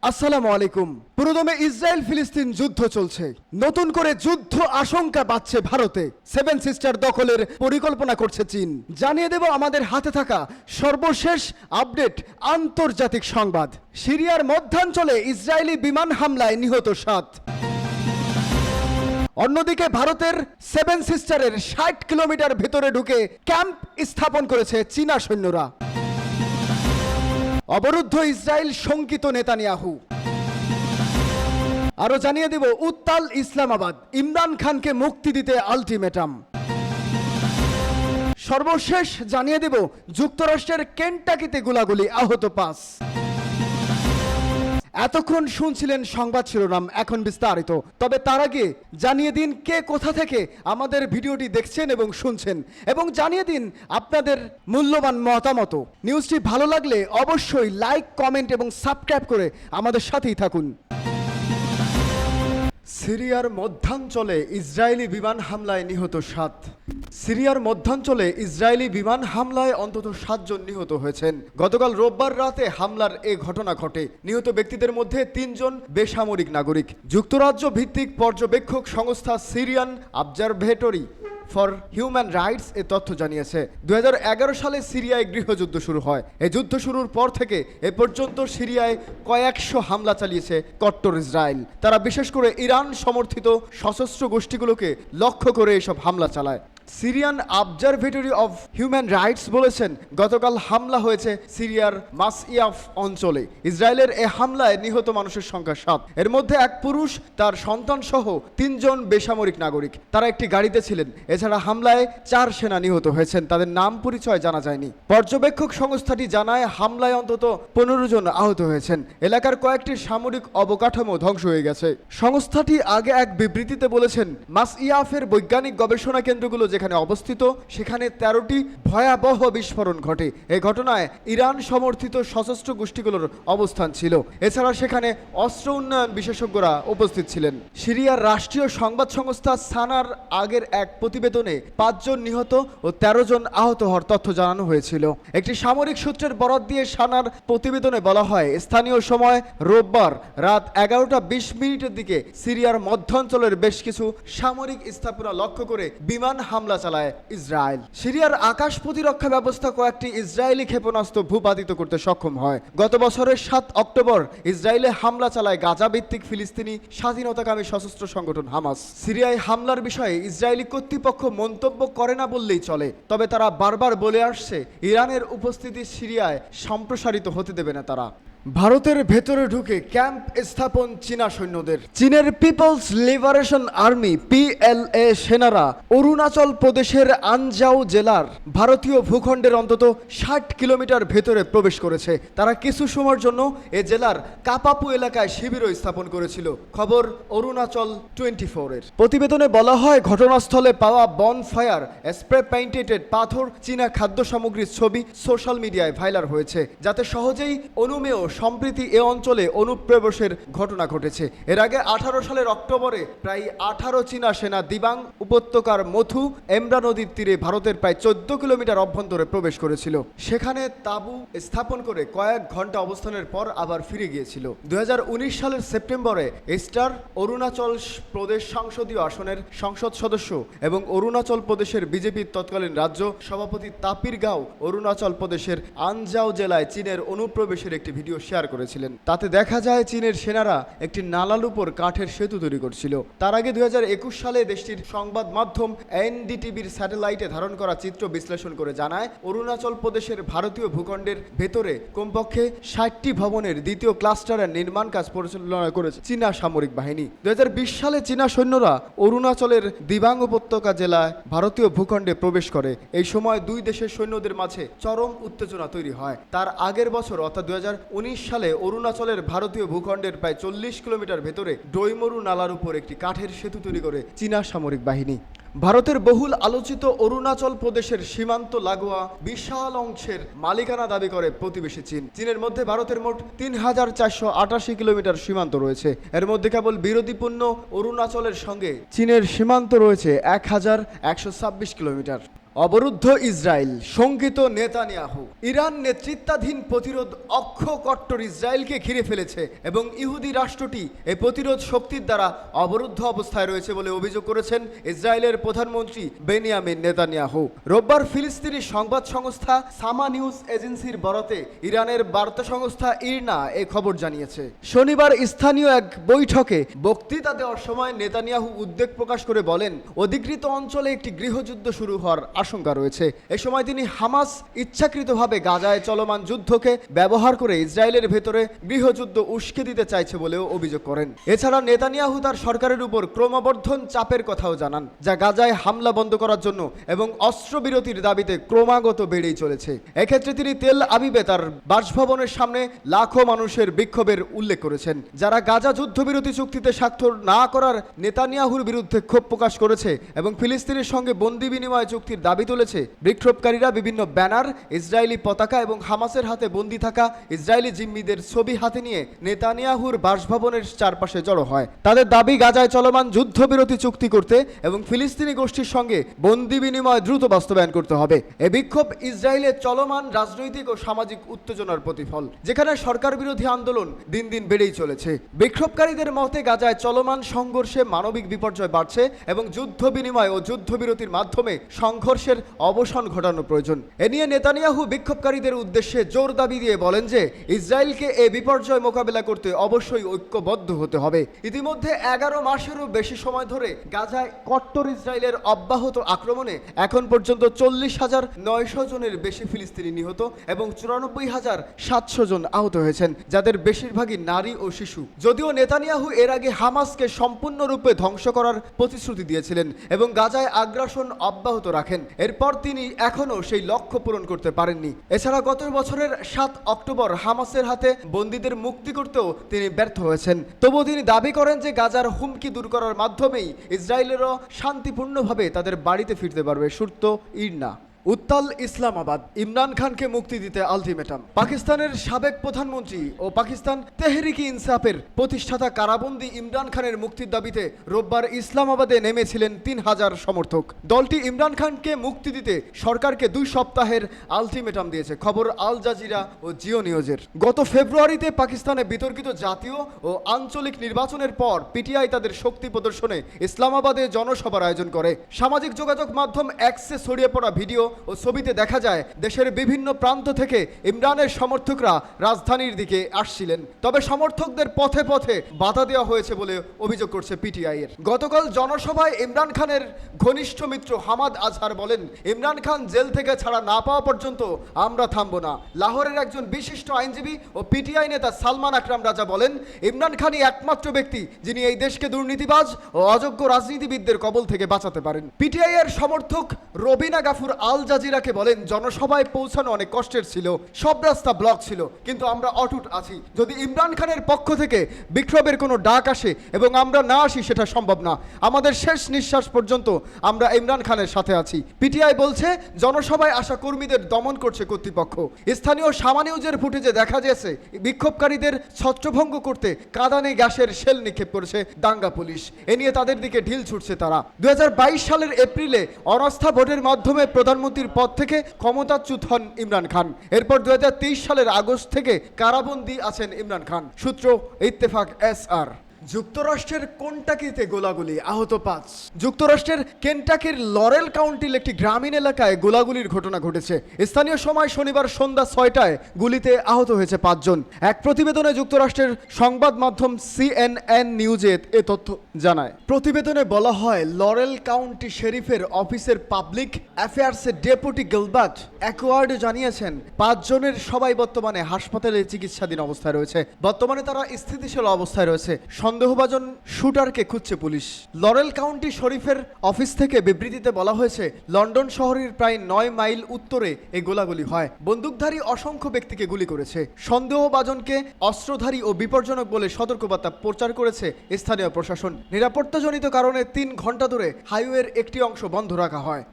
আসসালামু আলাইকুম। পুরোদমে ইসরায়েল ফিলিস্তিন যুদ্ধ চলছে। নতুন করে যুদ্ধ আশঙ্কা বাড়ছে ভারতে। সেভেন সিস্টার দখলের পরিকল্পনা করছে চীন। জানিয়ে দেব আমাদের হাতে থাকা সর্বশেষ আপডেট আন্তর্জাতিক সংবাদ। সিরিয়ার মধ্যাঞ্চলে ইসরায়েলি বিমান হামলায় নিহত 7। অন্যদিকে ভারতের সেভেন সিস্টারের 60 কিলোমিটার ভেতরে ঢুকে ক্যাম্প স্থাপন করেছে চীনা সৈন্যরা। অবরুদ্ধ ইসরায়েল, শঙ্কিত নেতানিয়াহু। আরো জানিয়ে দেব উত্তাল ইসলামাবাদ, ইমরান খানকে মুক্তি দিতে আলটিমেটাম। সর্বশেষ জানিয়ে দেব যুক্তরাষ্ট্রের কেন্টাকিতে গোলাগুলি, আহত 5। এতক্ষণ শুনছিলেন সংবাদ শিরোনাম, এখন বিস্তারিত। তবে তার আগে জানিয়ে দিন কে কোথা থেকে আমাদের ভিডিওটি দেখছেন এবং শুনছেন, এবং জানিয়ে দিন আপনাদের মূল্যবান মতামত। নিউজটি ভালো লাগলে অবশ্যই লাইক, কমেন্ট এবং সাবস্ক্রাইব করে আমাদের সাথেই থাকুন। সিরিয়ার মধ্যাঞ্চলে ইসরায়েলি বিমান হামলায় নিহত 7। সিরিয়ার মধ্যাঞ্চলে ইসরায়েলি বিমান হামলায় অন্তত 7 জন নিহত হয়েছেন। গতকাল রোববার রাতে হামলার এ ঘটনা ঘটে। নিহত ব্যক্তিদের মধ্যে 3 জন বেসামরিক নাগরিক। যুক্তরাজ্য ভিত্তিক পর্যবেক্ষক সংস্থা Syrian observatory for human rights এ তথ্য জানিয়েছে। 2011 সালে সিরিয়ায় গৃহযুদ্ধ শুরু হয়। এই যুদ্ধ শুরুর পর থেকে এ পর্যন্ত সিরিয়ায় কয়েকশো হামলা চালিয়েছে কট্টর ইসরায়েল। তারা বিশেষ করে ইরান সমর্থিত সশস্ত্র গোষ্ঠীগুলোকে লক্ষ্য করে এসব হামলা চালায়। Syrian observatory of human rights বলেছেন, গতকাল হামলা হয়েছে সিরিয়ার মাসইয়াফ অঞ্চলে। ইসরায়েলের এ হামলায় নিহত মানুষের সংখ্যা 7। এর মধ্যে এক পুরুষ, তার সন্তান সহ 3 জন বেসামরিক নাগরিক। তারা একটি গাড়িতে ছিলেন। এছাড়া হামলায় 4 সেনা নিহত হয়েছেন। তাদের নাম পরিচয় জানা যায়নি। পর্যবেক্ষক সংস্থাটি জানায় হামলায় অন্তত 15 জন আহত হয়েছেন। এলাকার কয়েকটি সামরিক অবকাঠামো ধ্বংস হয়ে গেছে। সংস্থাটি আগে এক বিবৃতিতে বলেছেন, মাসইয়াফের বৈজ্ঞানিক গবেষণা কেন্দ্রগুলো যেখানে অবস্থিত সেখানে 13টি ভয়াবহ বিস্ফোরণ ঘটে। এই ঘটনায় ইরান সমর্থিত সশস্ত্র গোষ্ঠীগুলোর অবস্থান ছিল। এছাড়া সেখানে অস্ত্র উন্নয়ন বিশেষজ্ঞরা উপস্থিত ছিলেন। সিরিয়ার রাষ্ট্রীয় সংবাদ সংস্থা সানার আগের এক প্রতিবেদনে 5 জন নিহত ও 13 জন আহত হওয়ার তথ্য জানানো হয়েছিল। একটি সামরিক সূত্রের বরাত দিয়ে সানার প্রতিবেদনে বলা হয়, স্থানীয় সময় রোববার রাত 11:20 দিকে সিরিয়ার মধ্যাঞ্চলের বেশ কিছু সামরিক স্থাপনা লক্ষ্য করে বিমান হামলা চালায় ইসরায়েল। সিরিয়ার আকাশ প্রতিরক্ষা ব্যবস্থা কয়েকটি ইসরায়েলি ক্ষেপণাস্ত্র ভূপাতিত করতে সক্ষম হয়। গত বছরের 7 অক্টোবর ইসরায়েলে হামলা চালায় গাজা ভিত্তিক ফিলিস্তিনি স্বাধীনতাকামী সশস্ত্র সংগঠন হামাস। সিরিয়ায় হামলার বিষয়ে ইসরায়েলি কর্তৃপক্ষ মন্তব্য করে না বললেই চলে। তবে তারা বারবার বলে আসছে, ইরানের উপস্থিতি সিরিয়ায় সম্প্রসারিত হতে দেবে না তারা। ভারতের ভেতরে ঢুকে ক্যাম্প স্থাপন চীনা সৈন্যদের। চীনের পিপলস লিবারেশন আর্মি PLA সেনারা অরুণাচল প্রদেশের আনজাও জেলার ভারতীয় ভূখণ্ডের অন্তত 60 কিলোমিটার ভেতরে প্রবেশ করেছে। তারা কিছু সময়ের জন্য এ জেলার কাপাপু এলাকায় শিবিরও স্থাপন করেছিল। খবর অরুণাচল 24-এর। প্রতিবেদনে বলা হয়, ঘটনাস্থলে পাওয়া বনফায়ার, স্প্রে পেইন্টেড পাথর, চীনা খাদ্য সামগ্রীর ছবি সোশ্যাল মিডিয়ায় ভাইরাল হয়েছে, যাতে সহজেই অনুমেয় সম্প্রতি এ অঞ্চলে অনুপ্রবেশের ঘটনা ঘটেছে। এর আগে 18 সালের অক্টোবরে প্রায় 18 চীনা সেনা দিবাং উপত্যকার মথু এমরা নদীর তীরে ভারতের প্রায় 14 কিলোমিটার অভ্যন্তরে প্রবেশ করেছিল। সেখানে তাঁবু স্থাপন করে কয়েক ঘন্টা অবস্থানের পর আবার ফিরে গিয়েছিল। 2019 সালের সেপ্টেম্বরে স্টার অরুণাচল প্রদেশ সংসদীয় আসনের সংসদ সদস্য এবং অরুণাচল প্রদেশের বিজেপির তৎকালীন রাজ্য সভাপতি তাপির গাও অরুণাচল প্রদেশের আনজাও জেলায় চীনের অনুপ্রবেশের একটি ভিডিও শেয়ার করেছিলেন। তাতে দেখা যায় চীনের সেনারা একটি নালার উপর কাঠের সেতু তৈরি করছিল। তার আগে 2021 সালে দেশটির সংবাদ মাধ্যম NDTVর স্যাটেলাইটে ধারণ করা চিত্র বিশ্লেষণ করে জানায়, অরুণাচল প্রদেশের ভারতীয় ভূখণ্ডের ভেতরে কমপক্ষে 60টি ভবনের দ্বিতীয় ক্লাস্টারের নির্মাণ কাজ পরিচালনা করেছে চীনা সামরিক বাহিনী। 2020 সালে চীনা সৈন্যরা অরুণাচলের দিবাং উপত্যকা জেলায় ভারতীয় ভূখণ্ডে প্রবেশ করে। এই সময় দুই দেশের সৈন্যদের মাঝে চরম উত্তেজনা তৈরি হয়। তার আগের বছর অর্থাৎ 2019 সালে অরুণাচলের ভারতীয় ভূখণ্ডের প্রায় 40 কিলোমিটার ভেতরে ডৈমরু নালার উপর একটি কাঠের সেতু তৈরি করে চীনা সামরিক বাহিনী। ভারতের বহুল আলোচিত অরুণাচল প্রদেশের সীমান্ত লাগোয়া বিশাল অংশের মালিকানা দাবি করে প্রতিবেশী চীন। চীনের মধ্যে ভারতের মোট 3488 কিলোমিটার সীমান্ত রয়েছে। এর মধ্যে কেবল বিরোধীপূর্ণ অরুণাচলের সঙ্গে চীনের সীমান্ত রয়েছে 1126 কিলোমিটার। অবরুদ্ধ ইসরায়েল, শঙ্কিত নেতানিয়াহু। ইরান নেতৃত্বাধীন প্রতিরোধ অক্ষ কট্টর ইসরায়েলকে ঘিরে ফেলেছে এবং ইহুদি রাষ্ট্রটি এই প্রতিরোধ শক্তির দ্বারা অবরুদ্ধ অবস্থায় রয়েছে বলে অভিযোগ করেছেন ইসরায়েলের প্রধানমন্ত্রী বেনিয়ামিন নেতানিয়াহু। রোববার ফিলিস্তিনি সংবাদ সংস্থা সামা নিউজ এজেন্সির বরাতে ইরানের বার্তা সংস্থা ইরনা এই খবর জানিয়েছে। শনিবার স্থানীয় এক বৈঠকে বক্তৃতা দেওয়ার সময় নেতানিয়াহু উদ্বেগ প্রকাশ করে বলেন, অধিকৃত অঞ্চলে একটি গৃহযুদ্ধ শুরু হওয়ার আশঙ্কা রয়েছে। এ সময় তিনি হামাস ইচ্ছাকৃতভাবে গাজায় চলমান যুদ্ধকে ব্যবহার করে ইসরায়েলের ভেতরে গৃহযুদ্ধ উস্কে দিতে চাইছে বলেও অভিযোগ করেন। এছাড়া নেতানিয়াহু তার সরকারের উপর ক্রমবর্ধমান চাপের কথাও জানান, যা গাজায় হামলা বন্ধ করার জন্য এবং অস্ত্রবিরতির দাবিতে ক্রমাগত বেড়েই চলেছে। এক্ষেত্রে তিনি তেল আবিবে তার বাসভবনের সামনে লাখো মানুষের বিক্ষোভের উল্লেখ করেছেন, যারা গাজা যুদ্ধবিরতি চুক্তিতে স্বাক্ষর না করার নেতানিয়াহুর বিরুদ্ধে ক্ষোভ প্রকাশ করেছে এবং ফিলিস্তিনের সঙ্গে বন্দি বিনিময় চুক্তির দাবি তুলেছে। বিক্ষোভকারীরা বিভিন্ন ব্যানার, ইসরায়েলি পতাকা এবং হামাসের হাতে বন্দী থাকা ইসরায়েলি জিম্মিদের ছবি হাতে নিয়ে নেতানিয়াহুর বাসভবনের চারপাশে জড়ো হয়। তাদের দাবি গাজায় চলমান যুদ্ধবিরতি চুক্তি করতে এবং ফিলিস্তিনি গোষ্ঠীর সঙ্গে বন্দি বিনিময় দ্রুত বাস্তবায়ন করতে হবে। এ বিক্ষোভ ইসরায়েলের চলমান রাজনৈতিক ও সামাজিক উত্তেজনার প্রতিফল, যেখানে সরকার বিরোধী আন্দোলন দিন দিন বেড়েই চলেছে। বিক্ষোভকারীদের মতে গাজায় চলমান সংঘর্ষে মানবিক বিপর্যয় বাড়ছে এবং যুদ্ধ বিনিময় ও যুদ্ধবিরতির মাধ্যমে সংঘর্ষের অবসান ঘটানো প্রয়োজন। এ নিয়ে নেতানিয়াহু বিক্ষোভকারীদের উদ্দেশ্যে জোর দাবি দিয়ে বলেন যে ইসরায়েলকে এ বিপর্যয় মোকাবেলা করতে অবশ্যই ঐক্যবদ্ধ হতে হবে। ইতিমধ্যে 11 মাসেরও বেশি সময় ধরে গাজায় কট্টর ইসরায়েলের অব্যাহত আক্রমণে এখন পর্যন্ত 40,900 জনের বেশি ফিলিস্তিনি নিহত এবং 94,700 জন আহত হয়েছেন, যাদের বেশিরভাগই নারী ও শিশু। যদিও নেতানিয়াহু এর আগে হামাসকে সম্পূর্ণরূপে ধ্বংস করার প্রতিশ্রুতি দিয়েছিলেন এবং গাজায় আগ্রাসন অব্যাহত রাখেন, এরপর তিনি এখনও সেই লক্ষ্য পূরণ করতে পারেননি। এছাড়া গত বছরের 7 অক্টোবর হামাসের হাতে বন্দীদের মুক্তি করতেও তিনি ব্যর্থ হয়েছেন। তবুও তিনি দাবি করেন যে গাজার হুমকি দূর করার মাধ্যমেই ইসরায়েলেরও শান্তিপূর্ণভাবে তাদের বাড়িতে ফিরতে পারবে। সূত্র ইরনা। উত্তাল ইসলামাবাদ, ইমরান খানকে মুক্তি দিতে আলটিমেটাম। পাকিস্তানের সাবেক প্রধানমন্ত্রী ও পাকিস্তান তেহরিকি ইনসাফের প্রতিষ্ঠাতা কারাবন্দী ইমরান খানের মুক্তির দাবিতে রোববার ইসলামাবাদে নেমেছিলেন 3,000 সমর্থক। দলটি ইমরান খানকে মুক্তি দিতে সরকারকে 2 সপ্তাহের আলটিমেটাম দিয়েছে, খবর আল জাজিরা ও জিও নিউজের। গত ফেব্রুয়ারিতে পাকিস্তানে বিতর্কিত জাতীয় ও আঞ্চলিক নির্বাচনের পর পিটিআই তাদের শক্তি প্রদর্শনে ইসলামাবাদে জনসভার আয়োজন করে। সামাজিক যোগাযোগ মাধ্যম এক্সে ছড়িয়ে পড়া ভিডিও ও ছবিতে দেখা যায় দেশের বিভিন্ন প্রান্ত থেকে ইমরানের সমর্থকরা রাজধানীর দিকে আসছিলেন। তবে সমর্থকদের পথে পথে বাধা দেওয়া হয়েছে বলে অভিযোগ করছে পিটিআই এর। গতকাল জনসভায় ইমরান খানের ঘনিষ্ঠ মিত্র হামাদ আজহার বলেন, ইমরান খান জেল থেকে ছাড়া না পাওয়া পর্যন্ত আমরা থামব না। লাহোরের একজন বিশিষ্ট আইনজীবী ও পিটিআই নেতা সালমান আকরাম রাজা বলেন, ইমরান খানই একমাত্র ব্যক্তি যিনি এই দেশকে দুর্নীতিবাজ ও অযোগ্য রাজনীতিবিদদের কবল থেকে বাঁচাতে পারেন। পিটিআই এর সমর্থক রবিনা গাফুর আল জাজিরাকে বলেন, জনসভায় পৌঁছানো অনেক কষ্টের ছিল, সব রাস্তা ব্লক ছিল, কিন্তু আমরা অটুট আছি। যদি ইমরান খানের পক্ষ থেকে বিক্ষোভের কোনো ডাক আসে এবং আমরা না আসি, সেটা সম্ভব না। আমাদের শেষ নিঃশ্বাস পর্যন্ত আমরা ইমরান খানের সাথে আছি। পিটিআই বলছে, জনসভায় আসা কর্মীদের দমন করছে কর্তৃপক্ষ। স্থানীয় সামা নিউজের ফুটেজে দেখা গেছে বিক্ষোভকারীদের ছত্রভঙ্গ করতে কাঁদানে গ্যাসের শেল নিক্ষেপ করেছে দাঙ্গা পুলিশ। এ নিয়ে তাদের দিকে ঢিল ছুটছে তারা। 2022 সালের এপ্রিলে অনাস্থা ভোটের মাধ্যমে প্রধানমন্ত্রীর পদ থেকে ক্ষমতাচ্যুত হন ইমরান খান। এরপর 2023 সালের আগস্ট থেকে কারাবন্দী আছেন ইমরান খান। সূত্র ইত্তেফাক SR। যুক্তরাষ্ট্রের কেন্টাকিতে গোলাগুলি, আহত 5। যুক্তরাষ্ট্রের কেন্টাকির লরেল কাউন্টির একটি গ্রামীণ এলাকায় গোলাগুলির ঘটনা ঘটেছে। স্থানীয় সময় শনিবার সন্ধ্যা 6টায় গুলিতে আহত হয়েছে 5 জন। এক প্রতিবেদনে যুক্তরাষ্ট্রের সংবাদ মাধ্যম CNN নিউজে এ তথ্য জানায়। প্রতিবেদনে বলা হয়, লরেল কাউন্টি শেরিফের অফিসের পাবলিক অ্যাফেয়ার্সের ডেপুটি গিলবার্ট অ্যাকওয়ার্ড জানিয়েছেন, 5 জনের সবাই বর্তমানে হাসপাতালে চিকিৎসাধীন অবস্থায় রয়েছে। বর্তমানে তারা স্থিতিশীল অবস্থায় রয়েছে। সন্দেহভাজন শুটারকে খুঁজছে পুলিশ। লরেল কাউন্টি শরীফের অফিস থেকে বিবৃতিতে বলা হয়েছে, লন্ডন শহরের প্রায় 9 মাইল উত্তরে এই গোলাগুলি হয়। বন্দুকধারী অসংখ্য ব্যক্তিকে গুলি করেছে। সন্দেহভাজনকে অস্ত্রধারী ও বিপজ্জনক বলে সতর্কবার্তা প্রচার করেছে স্থানীয় প্রশাসন। নিরাপত্তাজনিত কারণে 3 ঘন্টা ধরে হাইওয়ের একটি অংশ বন্ধ রাখা হয়।